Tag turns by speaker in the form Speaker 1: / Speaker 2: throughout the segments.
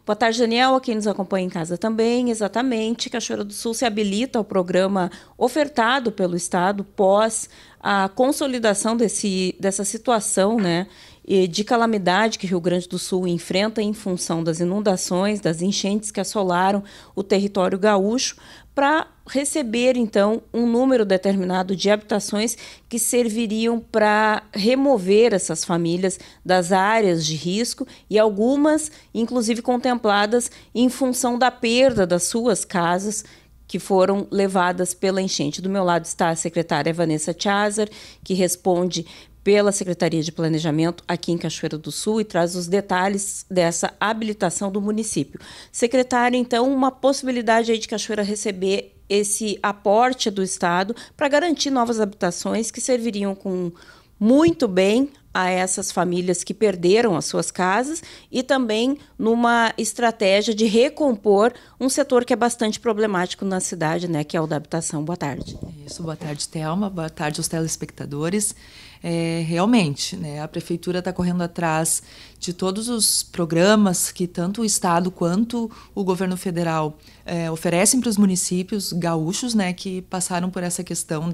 Speaker 1: Boa tarde, Daniel, a quem nos acompanha em casa também. Exatamente, Cachoeira do Sul se habilita ao programa ofertado pelo Estado pós a consolidação dessa situação, né, de calamidade que Rio Grande do Sul enfrenta em função das inundações, das enchentes que assolaram o território gaúcho, para receber, então, um número determinado de habitações que serviriam para remover essas famílias das áreas de risco e algumas, inclusive, contempladas em função da perda das suas casas que foram levadas pela enchente. Do meu lado está a secretária Vanessa Chazar, que responde pela Secretaria de Planejamento aqui em Cachoeira do Sul e traz os detalhes dessa habilitação do município. Secretária, então, uma possibilidade aí de Cachoeira receber esse aporte do Estado para garantir novas habitações que serviriam muito bem a essas famílias que perderam as suas casas e também numa estratégia de recompor um setor que é bastante problemático na cidade, né, que é o da habitação. Boa tarde.
Speaker 2: Isso, boa tarde, Thelma, boa tarde aos telespectadores. Realmente, né, a Prefeitura está correndo atrás de todos os programas que tanto o Estado quanto o Governo Federal oferecem para os municípios gaúchos, né, que passaram por essa questão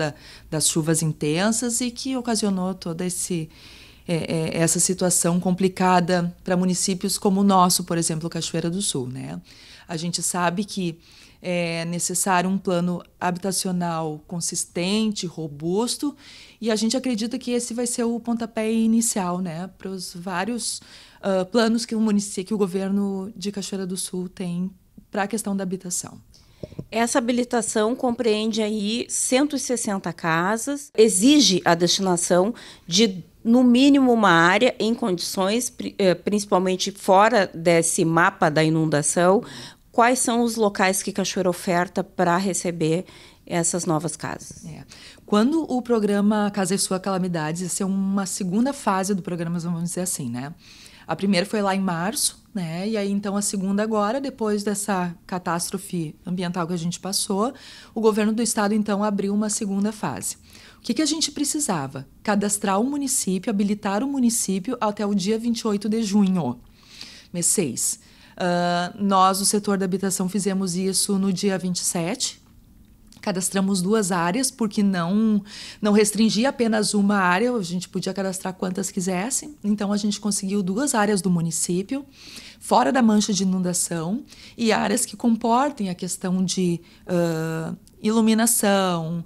Speaker 2: das chuvas intensas e que ocasionou toda essa situação complicada para municípios como o nosso, por exemplo, Cachoeira do Sul, né? A gente sabe que é necessário um plano habitacional consistente, robusto, e a gente acredita que esse vai ser o pontapé inicial, né, para os vários planos que o governo de Cachoeira do Sul tem para a questão da habitação.
Speaker 1: Essa habilitação compreende aí 160 casas, exige a destinação de no mínimo uma área em condições, principalmente fora desse mapa da inundação. Quais são os locais que Cachoeira oferta para receber essas novas casas?
Speaker 2: Quando o programa Casa e Sua Calamidades, essa é uma segunda fase do programa, vamos dizer assim, né? A primeira foi lá em março, né? E aí então a segunda agora, depois dessa catástrofe ambiental que a gente passou, o governo do estado então abriu uma segunda fase. O que a gente precisava? Cadastrar o município, habilitar o município até o dia 28 de junho, mês 6. Nós, o setor da habitação, fizemos isso no dia 27. Cadastramos 2 áreas, porque não restringia apenas uma área, a gente podia cadastrar quantas quisesse. Então, a gente conseguiu 2 áreas do município, fora da mancha de inundação, e áreas que comportem a questão de iluminação,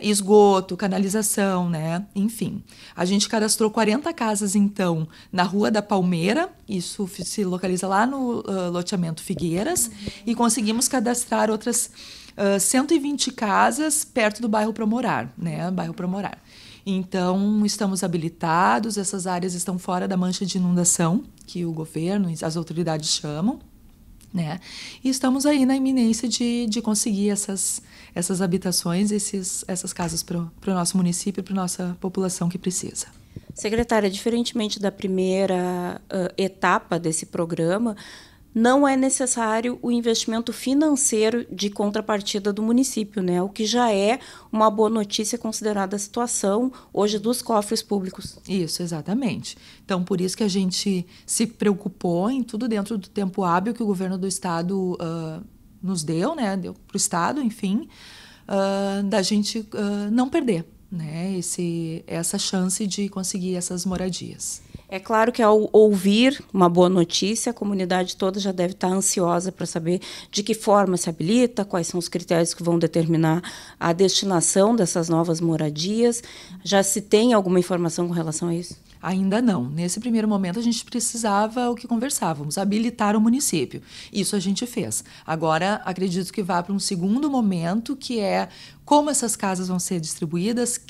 Speaker 2: esgoto, canalização, né? Enfim. A gente cadastrou 40 casas, então, na Rua da Palmeira, isso se localiza lá no loteamento Figueiras, e conseguimos cadastrar outras 120 casas perto do bairro Promorar, né? Bairro Promorar. Então, estamos habilitados, essas áreas estão fora da mancha de inundação, que o governo e as autoridades chamam, né? E estamos aí na iminência de conseguir essas habitações, essas casas para o nosso município, para a nossa população que precisa.
Speaker 1: Secretária, diferentemente da primeira etapa desse programa, não é necessário o investimento financeiro de contrapartida do município, né? O que já é uma boa notícia considerada a situação hoje dos cofres públicos.
Speaker 2: Isso, exatamente. Então, por isso que a gente se preocupou em tudo dentro do tempo hábil que o governo do estado nos deu, né? Deu para o estado, enfim, da gente não perder, né? Essa chance de conseguir essas moradias.
Speaker 1: É claro que ao ouvir uma boa notícia, a comunidade toda já deve estar ansiosa para saber de que forma se habilita, quais são os critérios que vão determinar a destinação dessas novas moradias. Já se tem alguma informação com relação a isso?
Speaker 2: Ainda não. Nesse primeiro momento, a gente precisava o que conversávamos, habilitar o município. Isso a gente fez. Agora, acredito que vá para um segundo momento, que é como essas casas vão ser distribuídas,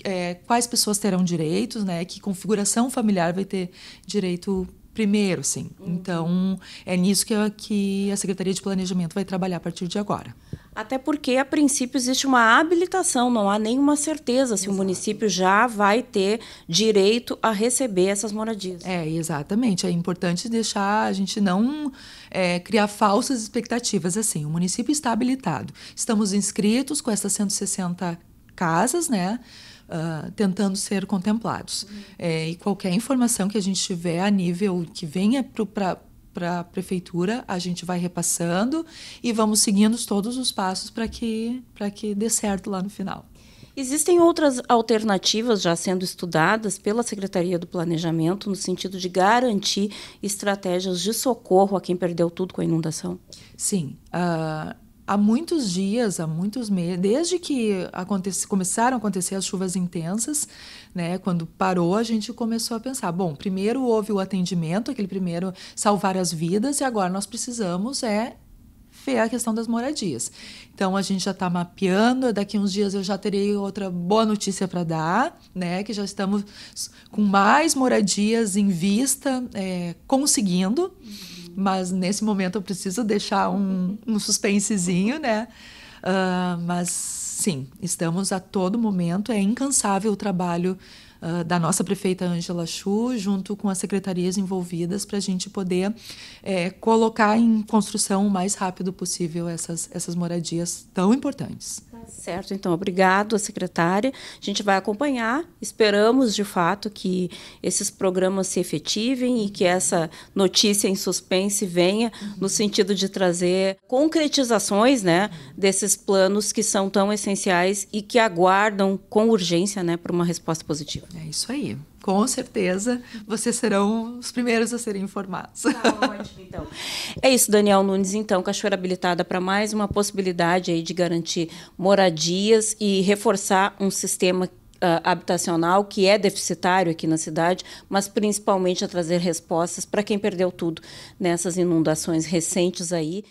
Speaker 2: quais pessoas terão direitos, né? Que configuração familiar vai ter direito primeiro, sim. Então, é nisso que a Secretaria de Planejamento vai trabalhar a partir de agora.
Speaker 1: Até porque, a princípio, existe uma habilitação, não há nenhuma certeza se o município já vai ter direito a receber essas moradias.
Speaker 2: Exatamente. É importante deixar a gente não criar falsas expectativas. Assim, o município está habilitado. Estamos inscritos com essas 160 casas, né? Tentando ser contemplados. E qualquer informação que a gente tiver a nível que venha para a prefeitura, a gente vai repassando e vamos seguindo todos os passos para que dê certo lá no final.
Speaker 1: Existem outras alternativas já sendo estudadas pela Secretaria do Planejamento no sentido de garantir estratégias de socorro a quem perdeu tudo com a inundação?
Speaker 2: Sim. Há muitos dias, há muitos meses, desde que começaram a acontecer as chuvas intensas, né, quando parou, a gente começou a pensar, bom, primeiro houve o atendimento, aquele primeiro salvar as vidas, e agora nós precisamos ver a questão das moradias. Então, a gente já está mapeando, daqui uns dias eu já terei outra boa notícia para dar, né, que já estamos com mais moradias em vista, conseguindo, mas nesse momento eu preciso deixar um suspensezinho, né? Mas sim, estamos a todo momento, é incansável o trabalho da nossa prefeita Ângela Chu, junto com as secretarias envolvidas, para a gente poder colocar em construção o mais rápido possível essas moradias tão importantes.
Speaker 1: Certo, então, obrigado, secretária. A gente vai acompanhar, esperamos, de fato, que esses programas se efetivem e que essa notícia em suspense venha no sentido de trazer concretizações, né, desses planos que são tão essenciais e que aguardam com urgência, né, por uma resposta positiva.
Speaker 2: É isso aí. Com certeza, vocês serão os primeiros a serem informados.
Speaker 1: Tá ótimo, então. É isso, Daniel Nunes. Então, Cachoeira habilitada para mais uma possibilidade aí de garantir moradias e reforçar um sistema habitacional que é deficitário aqui na cidade, mas principalmente a trazer respostas para quem perdeu tudo nessas inundações recentes aí.